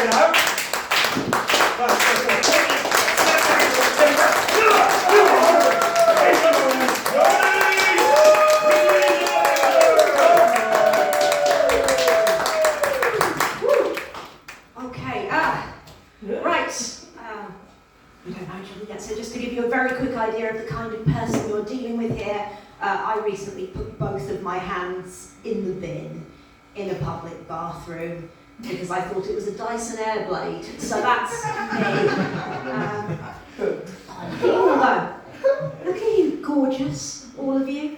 We don't know each other yet, so just to give you a very quick idea of the kind of person you're dealing with here, I recently put both of my hands in the bin in a public bathroom because I thought it was a Dyson Airblade. So that's me. Although, look at you, gorgeous, all of you.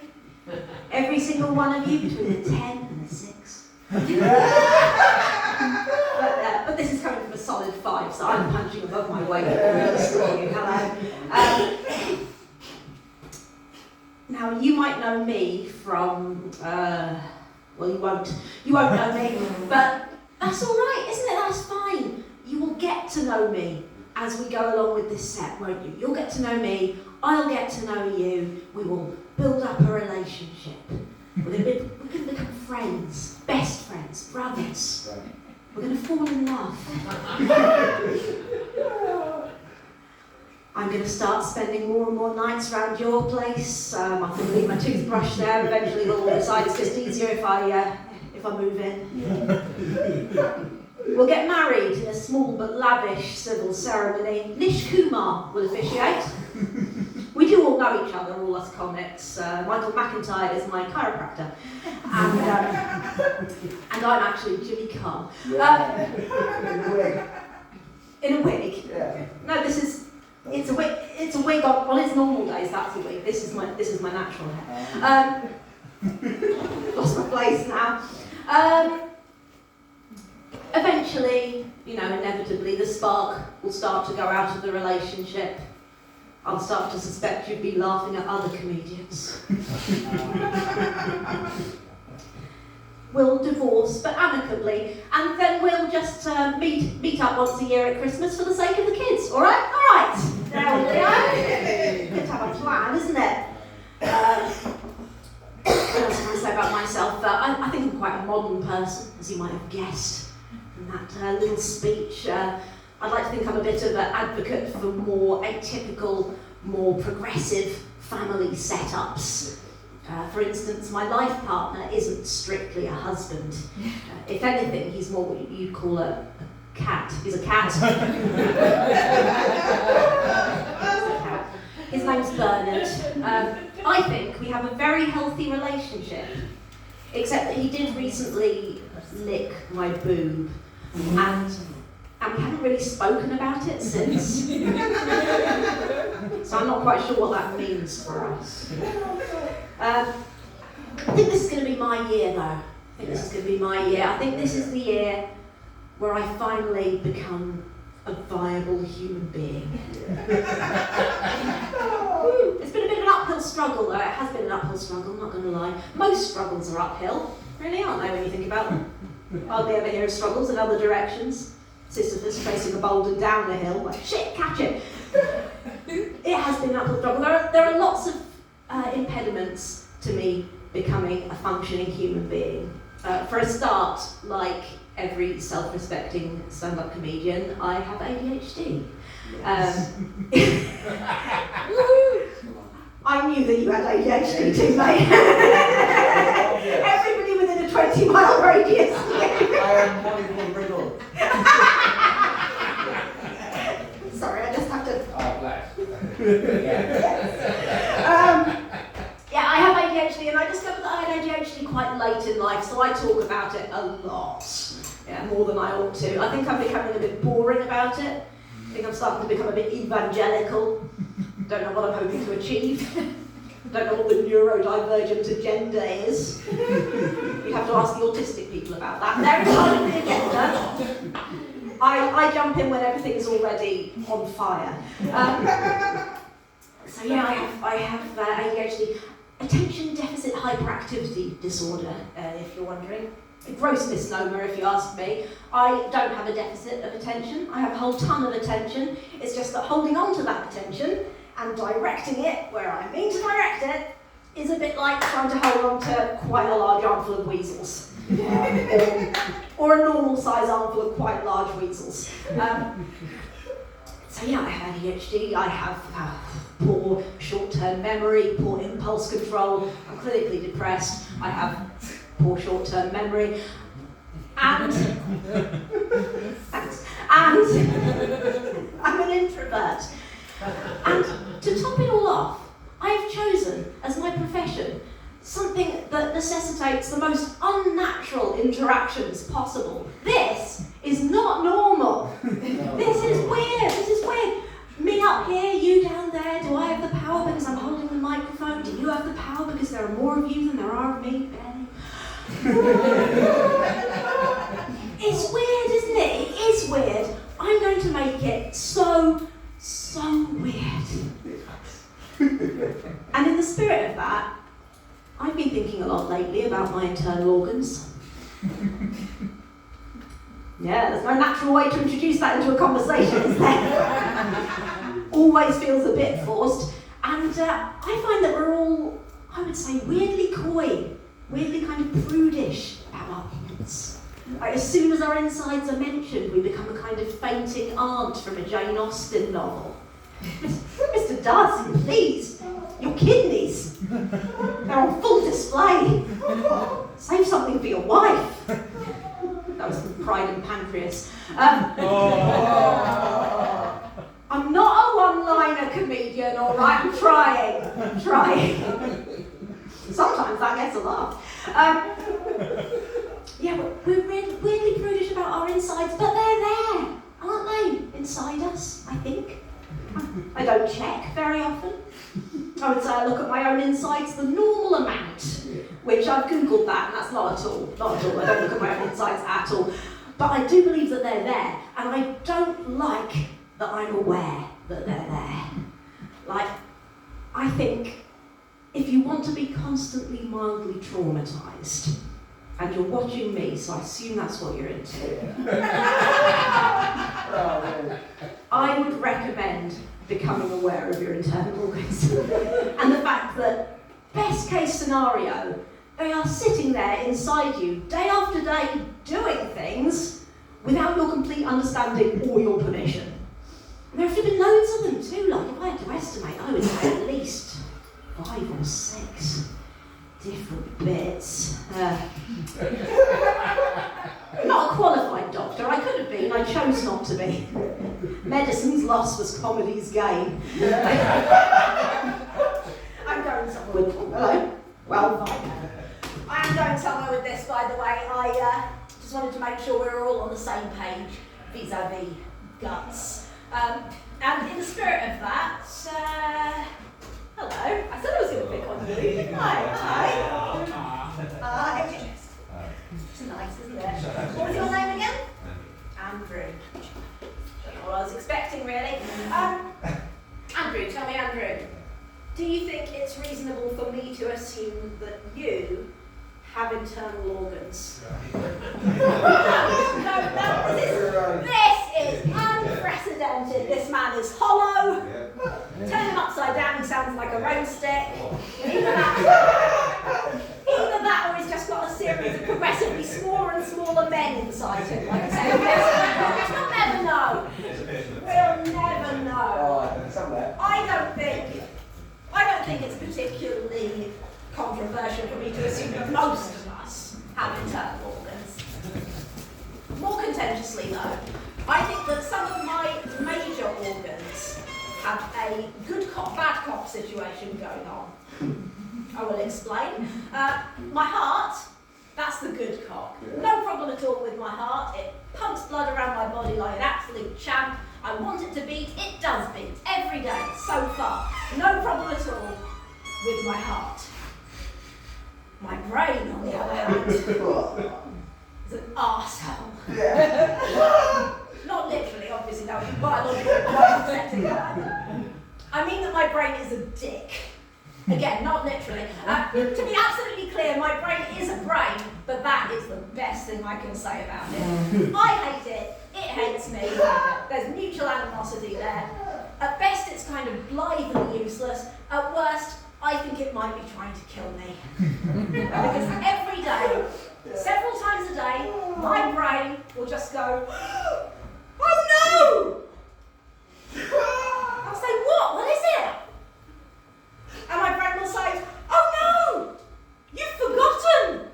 Every single one of you between a 10 and a 6. But this is coming from a solid 5, so I'm punching above my weight. Hello. Now you might know me from, well you won't know me, but that's all right, isn't it? That's fine. You will get to know me as we go along with this set, won't you? You'll get to know me, I'll get to know you, we will build up a relationship. We're going to become friends, best friends, brothers. Right. We're going to fall in love. I'm going to start spending more and more nights around your place. I can leave my toothbrush there. Eventually we'll all decide it's just easier if I move in. We'll get married in a small but lavish civil ceremony. Nish Kumar will officiate. We do all know each other, all us comics. Michael McIntyre is my chiropractor. And I'm actually Jimmy Carr. In a wig. In a wig? Yeah. No, it's a wig. It's a wig on its normal days, that's a wig. This is my natural hair. Lost my place now. Eventually, inevitably, the spark will start to go out of the relationship. I'll start to suspect you'd be laughing at other comedians. We'll divorce, but amicably, and then we'll just meet up once a year at Christmas for the sake of the kids, all right? All right. There we go. Good to have a plan, isn't it? What else can I say about myself? I think I'm quite a modern person, as you might have guessed from that little speech. I'd like to think I'm a bit of an advocate for more atypical, more progressive family setups. For instance, my life partner isn't strictly a husband. If anything, he's more what you'd call a cat. He's a cat. His name's Bernard. I think we have a very healthy relationship, except that he did recently lick my boob, and we haven't really spoken about it since. So I'm not quite sure what that means for us. I think this is going to be my year, though. I think this is the year where I finally become a viable human being. It's been a bit of an uphill struggle, though. It has been an uphill struggle, I'm not going to lie. Most struggles are uphill, really, aren't they, when you think about them? Hardly ever hear of struggles in other directions. Sisyphus facing a boulder down a hill, like, shit, catch it! It has been an uphill struggle. There are lots of impediments to me becoming a functioning human being. For a start, like every self-respecting stand-up comedian, I have ADHD. Yes. I knew that you had ADHD too, mate. Everybody within a 20-mile radius. I am Molly Riddle. Sorry, I just have to... Oh, bless. Yeah, I have ADHD, and I discovered that I had ADHD quite late in life, so I talk about it a lot. Yeah, more than I ought to. I think I'm becoming a bit boring about it. I think I'm starting to become a bit evangelical. Don't know what I'm hoping to achieve. Don't know what the neurodivergent agenda is. You'd have to ask the autistic people about that. They're in charge of the agenda. I jump in when everything's already on fire. So yeah, I have ADHD. Attention deficit hyperactivity disorder, if you're wondering. A gross misnomer, if you ask me. I don't have a deficit of attention. I have a whole ton of attention. It's just that holding on to that attention and directing it where I mean to direct it is a bit like trying to hold on to quite a large armful of weasels. or a normal size armful of quite large weasels. So yeah, I have ADHD, I have poor short-term memory, poor impulse control, I'm clinically depressed, I have poor short-term memory, and thanks, and I'm an introvert. And to top it all off, I've chosen as my profession something that necessitates the most unnatural interactions possible. This is not normal. This is weird. Me up here, you down there. Do I have the power because I'm holding the microphone? Do you have the power because there are more of you than there are of me, Benny? It's weird, isn't it? It is weird. I'm going to make it so weird. And in the spirit of that, I've been thinking a lot lately about my internal organs. Yeah, there's no natural way to introduce that into a conversation, is there? Always feels a bit forced. And I find that we're all, I would say, weirdly coy, weirdly kind of prudish about our organs. Like, as soon as our insides are mentioned, we become a kind of fainting aunt from a Jane Austen novel. Mr. Darcy, please, your kidneys, they're on full display. Save something for your wife. That was from Pride and Pancreas. I'm not a one-liner comedian, all right? I'm trying. Sometimes that gets a laugh. Yeah, we're weirdly prudish about our insides, but they're there, aren't they? Inside us, I think. I don't check very often. I would say I look at my own insides the normal amount, which I've googled that, and that's not at all. I don't look at my own insides at all. But I do believe that they're there, and I don't like that I'm aware that they're there. Like, I think if you want to be constantly mildly traumatised, and you're watching me, so I assume that's what you're into, I would recommend becoming aware of your internal organs. And the fact that, best case scenario, they are sitting there inside you, day after day, doing things without your complete understanding or your permission. And there have been loads of them too, like if I had to estimate, I would say at least 5 or 6 different bits. Not a qualified doctor, I could have been, I chose not to be. Medicine's loss was comedy's gain. I'm going somewhere with, hello? Well, fine. I am going somewhere with this, by the way. I just wanted to make sure we were all on the same page vis-a-vis guts. And in the spirit of that, hello. I said I was going to pick on you, didn't I? Hi. It's nice, isn't it? What was your name again? Andrew. What I was expecting, really. Andrew, tell me, Andrew, do you think it's reasonable for me to assume that you have internal organs? No, this is unprecedented. This man is hollow. Turn him upside down, he sounds like a roast stick. Either that or he's just got a series of progressively smaller and smaller men inside him. Like I say, we'll never know. We'll never know. I don't think it's particularly controversial for me to assume that most of us have internal organs. More contentiously though, I think that some of my major organs have a good cop, bad cop situation going on. I will explain. My heart, that's the good cop. No problem at all with my heart. It pumps blood around my body like an absolute champ. I want it to beat. It does beat every day so far. No problem at all with my heart. My brain, on the other hand, is an arsehole. Not literally, obviously, that would be biologically quite upsetting. I mean that my brain is a dick. Again, not literally. To be absolutely clear, my brain is a brain, but that is the best thing I can say about it. I hate it, it hates me, there's mutual animosity there. At best, it's kind of blithe and useless. At worst, I think it might be trying to kill me. Because every day, several times a day, my brain will just go, oh no! I'll say, what? What is it? And my brain will say, oh no! You've forgotten!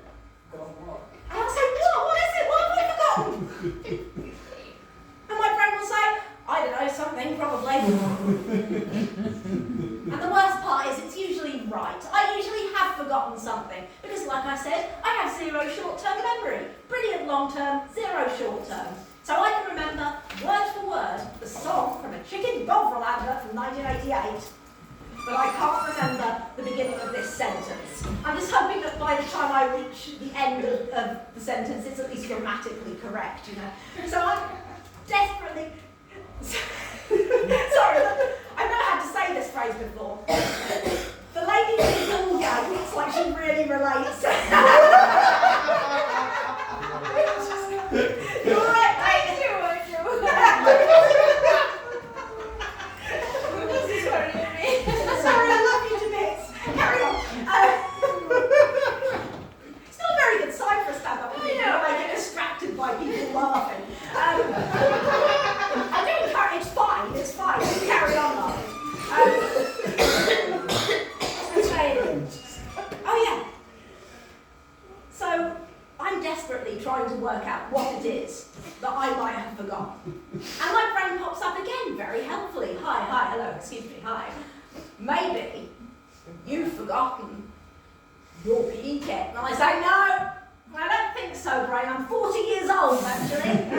And I'll say, what? What is it? What have I forgotten? And my brain will say, I don't know, something, probably. And the worst part is it's usually right. I usually have forgotten something. Because like I said, I have zero short-term memory. Brilliant long-term, zero short-term. So I can remember, word for word, the song from a Chicken Bovril advert from 1988. But I can't remember the beginning of this sentence. I'm just hoping that by the time I reach the end of the sentence, it's at least grammatically correct, you know. So I'm desperately... Sorry, I've never had to say this phrase before. The lady in the ball gag looks like she really relates. You're right, mate. This is funny to me. Sorry, I love you to bits. Carry on. It's not a very good sign for a stand-up comedian. I get distracted by people laughing. I do encourage, fine, it's fine. Just carry on laughing. Oh yeah. So I'm desperately trying to work out what it is that I might have forgotten. And my brain pops up again very helpfully. Hi, hello, excuse me, hi. Maybe you've forgotten your PE kit. And I say, no, I don't think so, brain. I'm 40 years old, actually.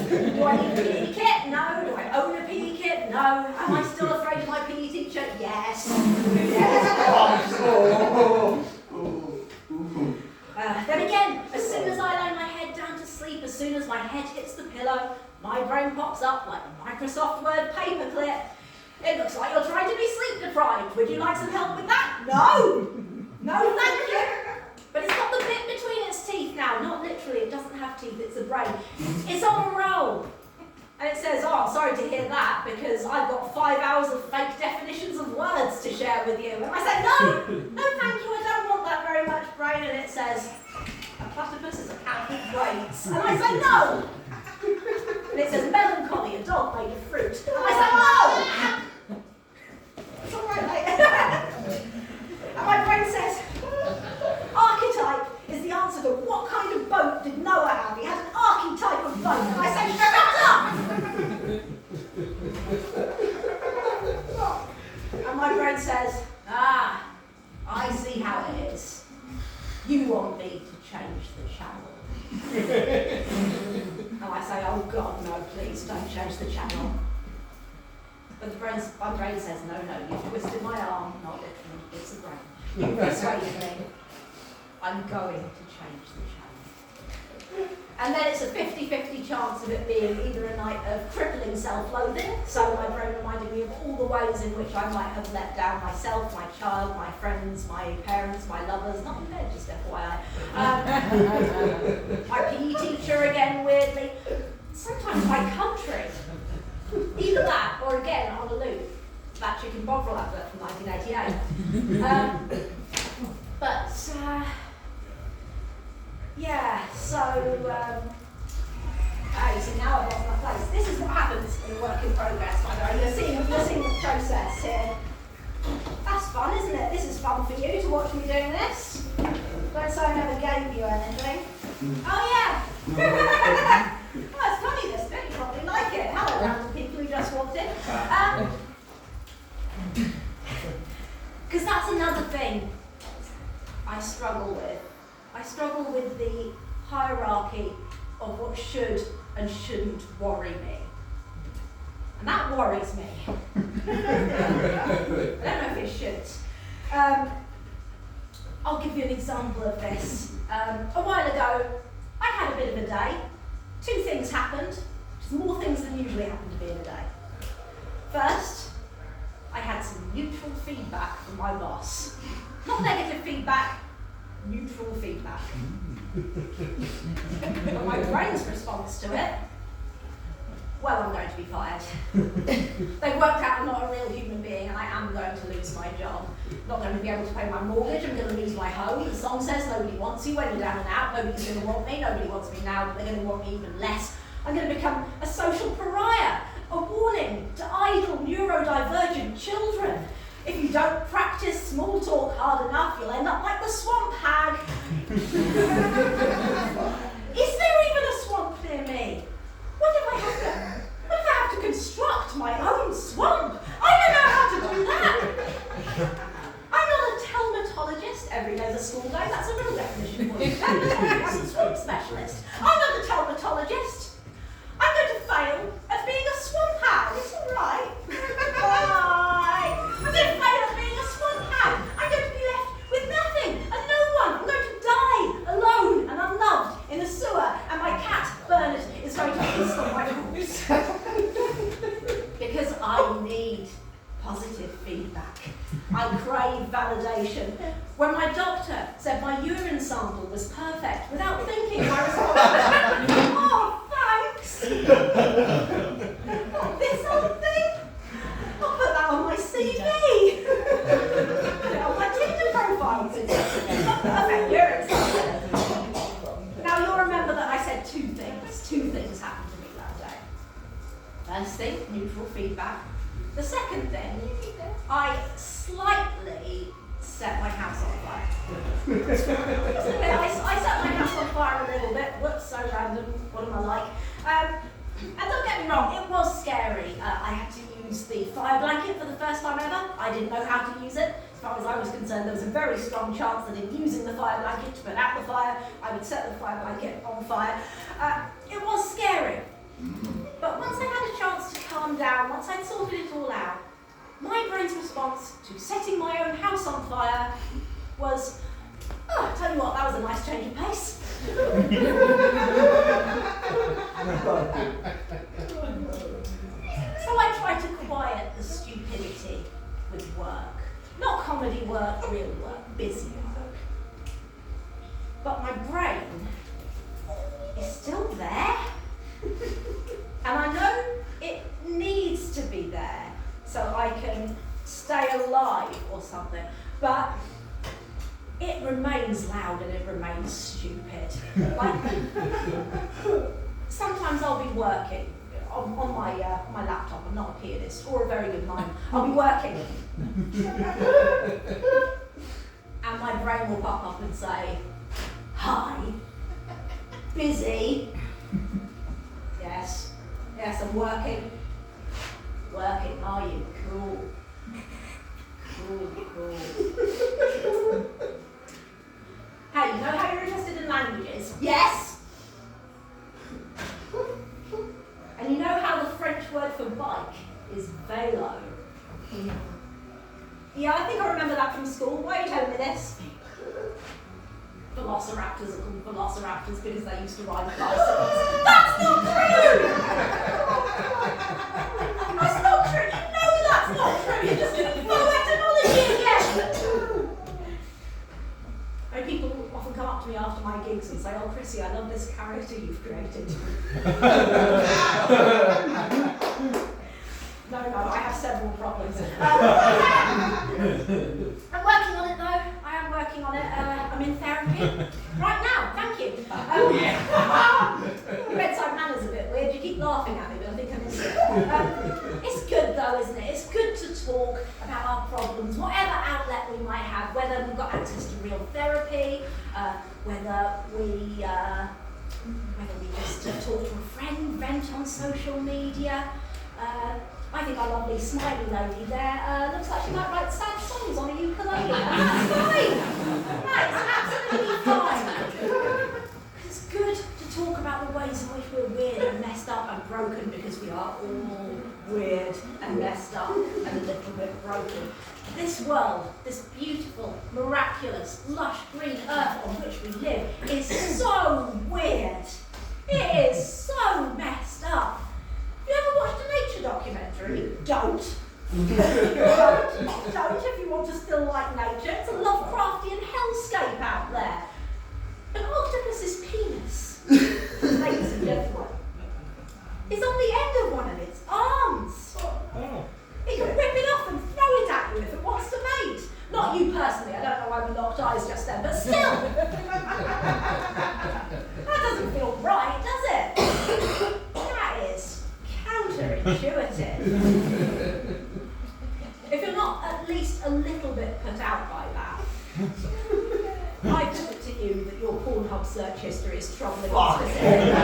Do I need a PE kit? No. Do I own a PE kit? No. Am I still afraid of my PE teacher? Yes. Then again, as soon as I lay my head down to sleep, as soon as my head hits the pillow, my brain pops up like a Microsoft Word paperclip. It looks like you're trying to be sleep deprived. Would you like some help with that? No! No, thank you. But it's got the bit between its teeth now. Not literally, it doesn't have teeth, it's a brain. It's on a roll. And it says, oh, I'm sorry to hear that, because I've got 5 hours of fake definitions of words to share with you. And I say, no, thank you, I don't want that very much, brain. And it says, a platypus is a cat with braids. And I say, no. And it says, melancholy, a dog made of fruit. And I say, no. It's all right, mate. And my brain says, archetype is the answer to what kind of boat did Noah have? He had an archetype of boat. And I say, shut up! And my brain says, I see how it is. You want me to change the channel. And I say, oh God, no, please don't change the channel. But my brain says, no, you've twisted my arm, not literally, it's the brain. You persuaded me. I'm going to change the channel. And then it's a 50-50 chance of it being either a night of crippling self-loathing, so my brain reminded me of all the ways in which I might have let down myself, my child, my friends, my parents, my lovers, not in bed, just FYI. My PE teacher again, weirdly. Sometimes my country. Either that, or again, on a loop, that Chicken Bovril advert from 1988. Yeah, so, you see, now I've lost my place. This is what happens in a work in progress, by the way. You're seeing the process here. That's fun, isn't it? This is fun for you to watch me doing this. Don't say I never gave you anything. Oh, yeah. Oh, it's funny, this bit. You probably like it. Hello, random people who just walked in. Because that's another thing I struggle with. I struggle with the hierarchy of what should and shouldn't worry me. And that worries me. I don't know if it should. I'll give you an example of this. A while ago, I had a bit of a day. 2 things happened, which is more things than usually happen to be in a day. First, I had some neutral feedback from my boss. Not negative feedback, neutral feedback. But my brain's response to it well, I'm going to be fired. They've worked out I'm not a real human being and I am going to lose my job. I'm not going to be able to pay my mortgage, I'm going to lose my home. The song says nobody wants you when you're down and out, nobody's going to want me, nobody wants me now, but they're going to want me even less. I'm going to become a social pariah, a warning to idle, neurodivergent children. If you don't practice small talk hard enough, you'll end up like the swamp hag. Is there even a swamp near me? What if I have to construct my own swamp? I don't know how to do that. I'm not a telmatologist. Every day's a school day. That's a real definition for you. Telmatologist, a swamp specialist. I'm not a telmatologist. I'm going to fail at being a swamp hag. It's all right. Bye. I'm going to fail at being a swamp hag. I'm going to be left with nothing and no one. I'm going to die alone and unloved in a sewer, and my cat Bernard is going to feast on my roots. Because I need positive feedback. I crave validation. When my doctor said my urine sample was perfect, without thinking, my response was, oh, thanks. What, this old thing? I'll put that on my CV. Put it on my Tinder profile. Perfect urine sample. Now you'll remember that I said two things. Two things happened to me that day. First thing, neutral feedback. The second thing, I slightly set my house on fire. I set my house on fire a little bit. Whoops, so random. What am I like? And don't get me wrong, it was scary. I had to use the fire blanket for the first time ever. I didn't know how to use it. As far as I was concerned, there was a very strong chance that in using the fire blanket to put out the fire, I would set the fire blanket on fire. It was scary. But once I had a chance to calm down, once I'd sorted it all out, my brain's response to setting my own house on fire was, oh, I tell you what, that was a nice change of pace. So I tried to quiet the stupidity with work. Not comedy work, real work, busy work. But my brain is still there. And I know it needs to be there so I can stay alive or something, but it remains loud and it remains stupid. Like, sometimes I'll be working on my laptop. I'm not a pianist or a very good mime. I'll be working and my brain will pop up and say, hi, busy. Yes, I'm working. Working, are you? Cool. Hey, you know how you're interested in languages? Yes! And you know how the French word for bike is vélo? Yeah, I think I remember that from school. Why are you telling me this? Velociraptors are called velociraptors because they used to ride bicycles. That's not true! That's not true! You know that's not true! You're just doing full etymology again! And people often come up to me after my gigs and say, oh, Chrissy, I love this character you've created. No, I have several problems. I'm working on it though. I am working on it. I'm in therapy right now. Thank you. Your bedside manner's a bit weird. You keep laughing at me, but I think I miss it. It's good though, isn't it? It's good to talk about our problems, whatever outlet we might have, whether we've got access to real therapy, whether we just talk to a friend, vent on social media. I think our lovely smiley lady there looks like she might write sad songs on a ukulele. That's fine. That is absolutely fine. It's good to talk about the ways in which we're weird and messed up and broken, because we are all weird and messed up and a little bit broken. This world, this beautiful, miraculous, lush green earth on which we live is so weird. It is so messed up. You ever watched a nature documentary? Don't. Don't if you want to still like nature. It's a Lovecraftian hellscape out there. An octopus's penis, ladies and gentlemen, is on the end of one of its arms. Oh. It can rip it off and throw it at you if it wants to mate. Not you personally, I don't know why we locked eyes just then, but still. That doesn't feel right, does it? That is counterintuitive. If you're not at least a little bit put out by that, I put it to you that your Pornhub search history is troubling and specific.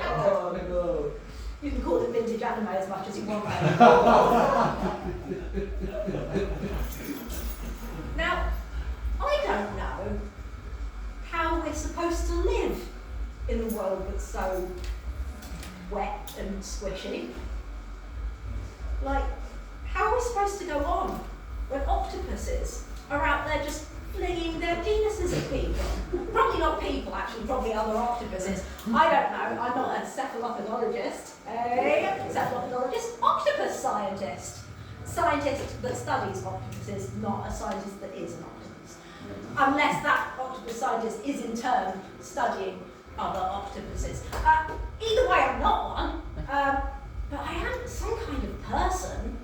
Oh no. You can call it vintage anime as much as you want. Now, I don't know how we're supposed to live in a world that's so wet and squishy. Like, how are we supposed to go on when octopuses are out there just flinging their penises at people? Probably not people, actually, probably other octopuses. I don't know, I'm not a cephalopodologist. Cephalopodologist, octopus scientist. Scientist that studies octopuses, not a scientist that is an octopus. Unless that octopus scientist is in turn studying other octopuses. Either way, I'm not one, but I am some kind of person.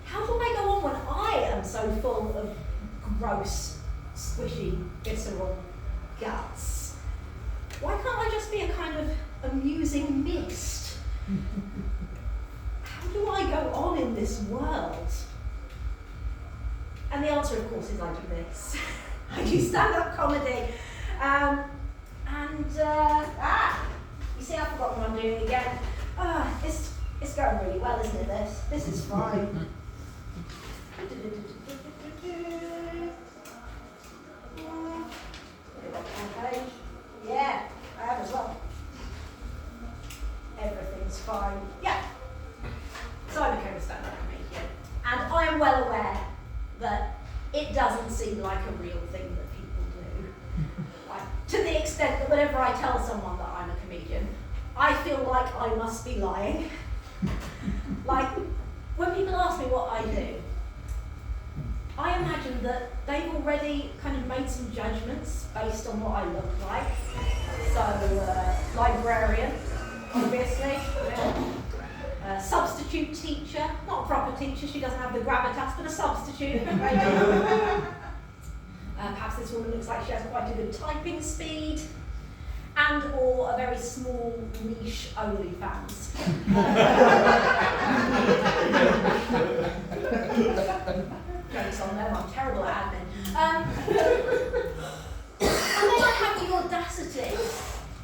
How do I go on when I am so full of gross, squishy, visceral guts? Why can't I just be a kind of amusing mist? How do I go on in this world? And the answer, of course, is I do this. I do stand-up comedy. You see, I've forgotten what I'm doing again. It's going really well, isn't it, this? This is fine. Yeah, I have as well. Everything's fine. Yeah. So I became a stand-up comedian. And I am well aware that it doesn't seem like a real thing that people do. Like, to the extent that whenever I tell someone that I'm a comedian, I feel like I must be lying. Like, when people ask me what I do, I imagine that they've already kind of made some judgments based on what I look like. So, librarian, obviously. Yeah. Substitute teacher, not a proper teacher, she doesn't have the gravitas, but a substitute. Perhaps this woman looks like she has quite a good typing speed. And or a very small niche OnlyFans. Jokes on them, I'm terrible at admin. And then I have the audacity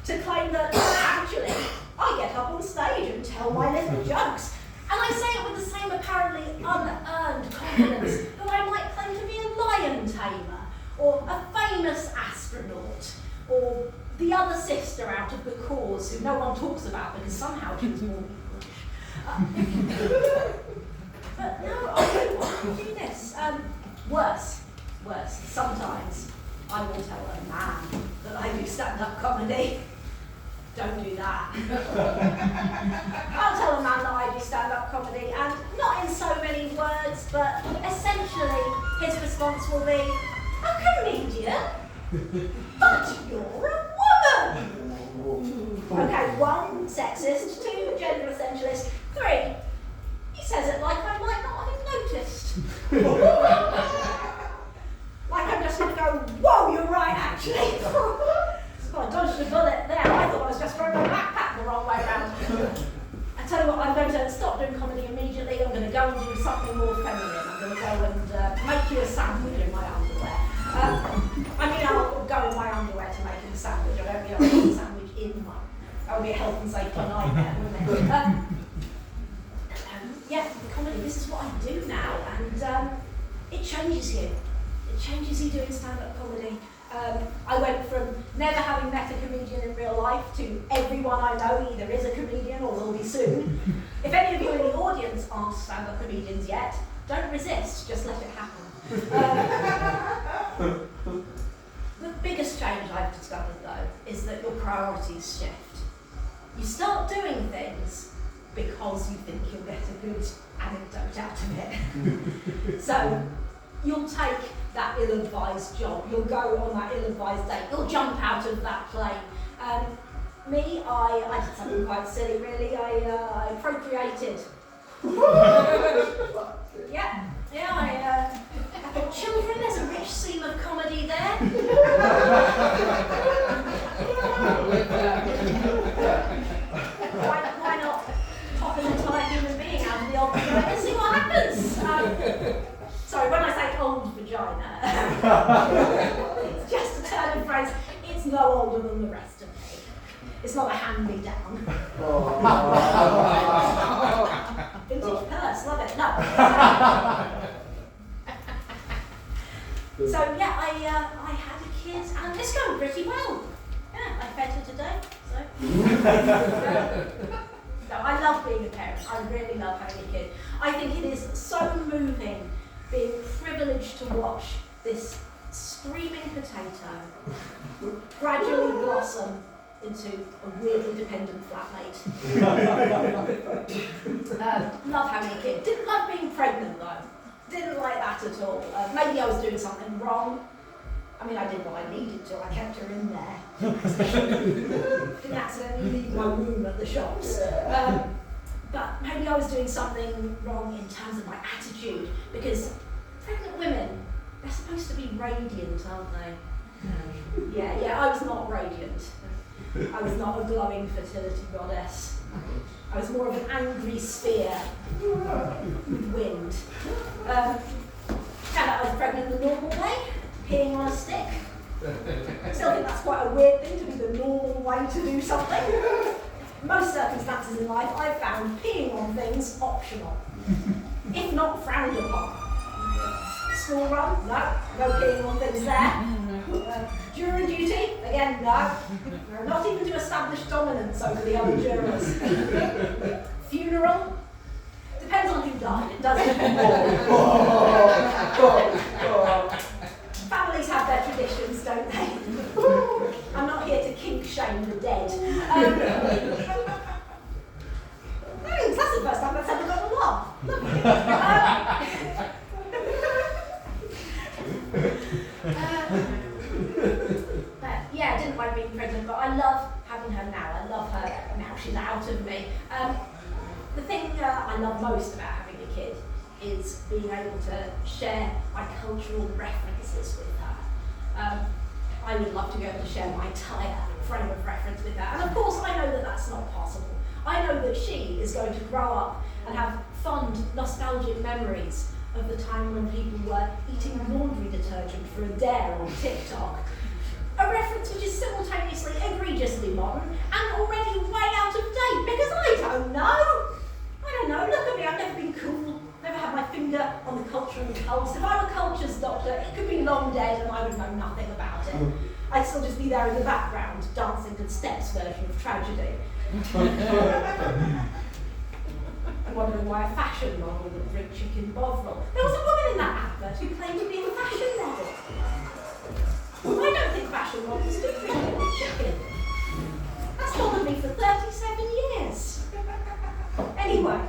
to claim that actually I get up on stage and tell my little jokes. And I say it with the same apparently unearned confidence that I might claim to be a lion tamer, or a famous astronaut, or the other sister out of The Cause, who no one talks about because somehow she was more English. But no, I do this. Worse. Sometimes I will tell a man that I do stand-up comedy. Don't do that. I'll tell a man that I do stand-up comedy, and not in so many words, but essentially his response will be, a comedian? But you're a woman! Okay, 1, sexist, 2, gender essentialist, 3, he says it like I might not have noticed. Like I'm just going to go, whoa, you're right, actually. I dodged a bullet there. I thought I was just throwing my backpack the wrong way around. I tell you what, I'm going to stop doing comedy immediately. I'm going to go and do something more feminine. I'm going to go and make you a sandwich in my underwear. I'll go in my underwear to make him a sandwich. I don't mean I'll make a sandwich in one. That would be a health and safety nightmare, wouldn't it? Comedy, this is what I do now, and it changes you. It changes you doing stand-up comedy. I went from never having met a comedian in real life to everyone I know either is a comedian or will be soon. If any of you in the audience aren't stand-up comedians yet, don't resist, just let it happen. The biggest change I've discovered though is that your priorities shift. You start doing things because you think you'll get a good anecdote out of it. So you'll take that ill-advised job, you'll go on that ill-advised date, you'll jump out of that plane. Me, I did something quite silly really. I procreated. Yeah, I thought, children, there's a rich seam of comedy there. Why not pop an entire human being out of the old vagina and see what happens? Sorry, when I say old vagina, it's just a turn of phrase. It's no older than the rest of me. It's not a hand-me-down. Vintage purse, love it. No. So yeah, I had a kid, and it's going pretty well. Yeah, I fed her today, so. No, I love being a parent. I really love having a kid. I think it is so moving being privileged to watch this screaming potato gradually blossom into a weirdly dependent flatmate. Love having a kid. Didn't love being pregnant though. Didn't like that at all. Maybe I was doing something wrong. I mean, I did what I needed to. I kept her in there. Didn't accidentally leave my womb at the shops. But maybe I was doing something wrong in terms of my attitude, because pregnant women, they're supposed to be radiant, aren't they? Yeah, I was not radiant. I was not a glowing fertility goddess. I was more of an angry spear with wind. Found out I was pregnant the normal way, peeing on a stick. I still think that's quite a weird thing to be the normal way to do something. Most circumstances in life, I've found peeing on things optional, if not frowned upon. School run, no peeing on things there. Jury duty, again, no. Not even to establish dominance over the other jurors. Funeral, depends on who died, it does depend. Families have their traditions, don't they? I'm not here to kink shame the dead. Thanks, that's the first time that's ever got a laugh. Yeah, I didn't like being pregnant, but I love having her now. I love her now she's out of me. The thing I love most about having a kid is being able to share my cultural references with her. I would love to be able to share my entire frame of reference with her. And of course, I know that that's not possible. I know that she is going to grow up and have fond, nostalgic memories of the time when people were eating laundry detergent for a dare on TikTok. A reference which is simultaneously egregiously modern and already way out of date, because I don't know, look at me, I've never been cool, never had my finger on the cultural pulse. If I were a culture's doctor, it could be long dead and I would know nothing about it. I'd still just be there in the background, dancing to Steps' version of tragedy. And wondering why a fashion model would drink chicken bovril. There was a woman in that advert who claimed to be a fashion model. I don't think fashion models do drink chicken. That's bothered me for 37 years. Anyway,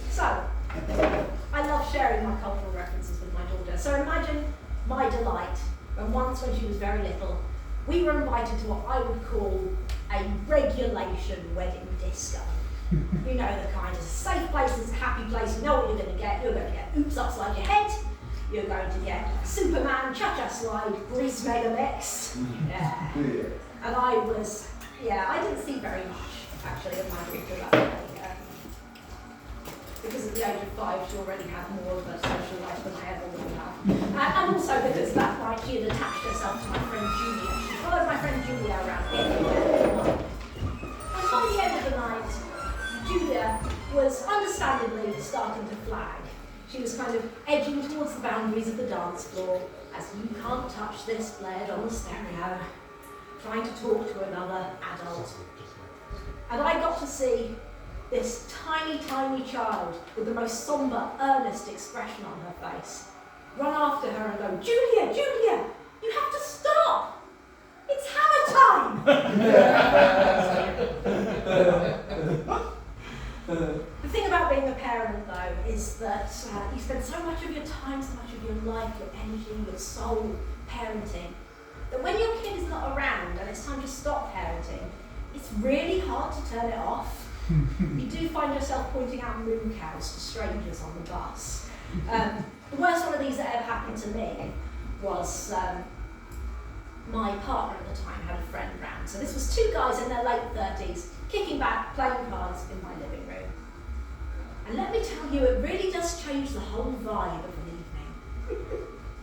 so, I love sharing my cultural references with my daughter. So imagine my delight when once, when she was very little, we were invited to what I would call a regulation wedding disco. You know the kind, it's a safe place, it's a happy place, you know what you're going to get. You're going to get Oops Upside Your Head, you're going to get Superman, Cha-Cha Slide, Grease Mega Mix. Yeah. And I didn't see very much, actually, of my daughter that day. Because at the age of 5, she already had more of a social life than I ever would have. And also because that night she had attached herself to my friend Julia. She followed my friend Julia around everywhere. And by the end of the night, Julia was understandably starting to flag. She was kind of edging towards the boundaries of the dance floor, as you can't touch this played on the stereo, trying to talk to another adult. And I got to see this tiny, tiny child with the most sombre, earnest expression on her face run after her and go, Julia, Julia, you have to stop! It's hammer time! The thing about being a parent, though, is that you spend so much of your time, so much of your life, your energy, your soul parenting, that when your kid is not around and it's time to stop parenting, really hard to turn it off. You do find yourself pointing out moo cows to strangers on the bus. The worst one of these that ever happened to me was my partner at the time had a friend round. So this was two guys in their late 30s, kicking back, playing cards in my living room. And let me tell you, it really does change the whole vibe of an evening.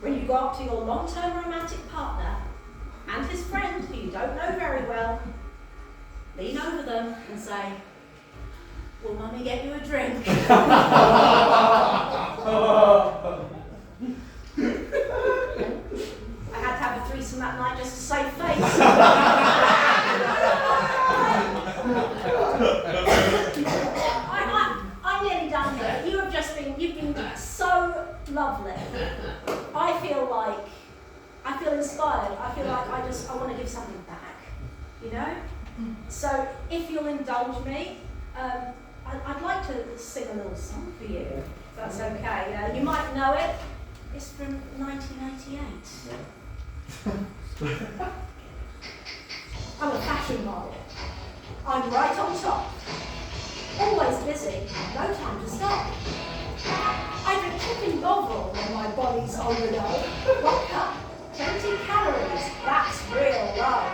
When you go up to your long-term romantic partner and his friend, who you don't know very well, lean over them and say, "Will Mummy get you a drink?" I had to have a threesome that night just to save face. I'm nearly done here. You've been so lovely. I feel inspired. I feel like I want to give something back, you know? So if you'll indulge me, I'd like to sing a little song for you, if that's okay. You might know it. It's from 1988. I'm a fashion model. I'm right on top. Always busy, no time to stop. I drink chicken bovril when my body's on the go. 1 cup, 20 calories, that's real low.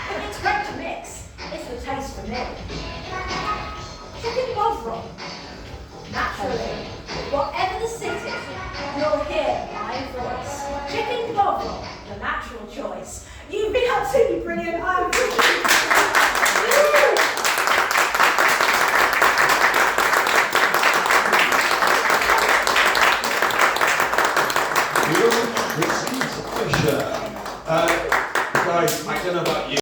But it's great to mix, it's the taste for me. Chicken bovril, naturally, whatever the city, you'll hear my voice. Chicken bovril, the natural choice. You've been absolutely brilliant.